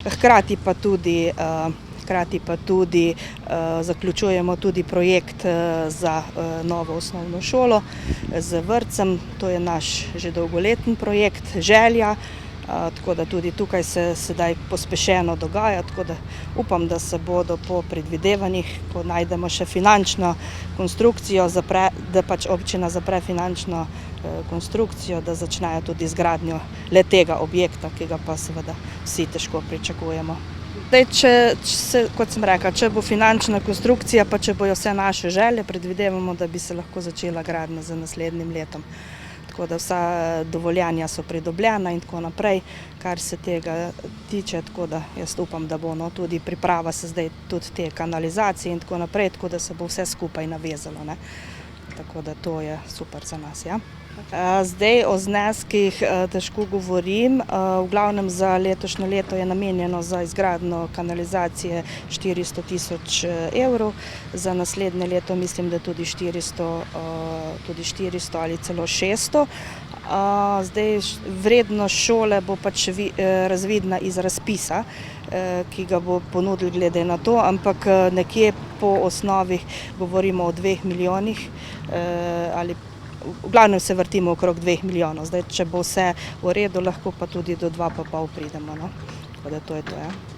Hkrati pa tudi zaključujemo tudi projekt za novo osnovno šolo z vrtcem. To je naš že dolgoletni projekt, želja, tako da tudi tukaj se sedaj pospešeno dogaja, tako da upam, da se bodo po predvidevanjih, ko najdemo še finančno konstrukcijo, da pač občina zapre finančno konstrukcijo, da začnejo tudi izgradnjo le-tega objekta, ki ga pa seveda vsi težko pričakujemo. Kot sem rekla, če bo finančna konstrukcija, pa če bojo vse naše želje, predvidevamo, da bi se lahko začela gradnja z naslednjim letom. Tako da vsa dovoljenja so pridobljena in tako naprej, kar se tega tiče, tako da jaz upam, da bo tudi priprava se zdaj tudi te kanalizacije in tako naprej, tako da se bo vse skupaj navezalo, ne. Tako da to je super za nas, ja. Zdaj o zneskih težko govorim, v glavnem za letošnje leto je namenjeno za izgradnjo kanalizacije 400 tisoč evrov, za naslednje leto mislim, da tudi 400 ali celo 600. Zdaj vrednost šole bo pač razvidna iz razpisa, ki ga bo ponudil glede na to, ampak nekje po osnovi govorimo o 2 milijonih ali v glavnem se vrtimo okrog 2 milijonov. Zdaj, če bo vse v redu, lahko pa tudi do 2,5 pridemo, no. Tako da to je to, ja.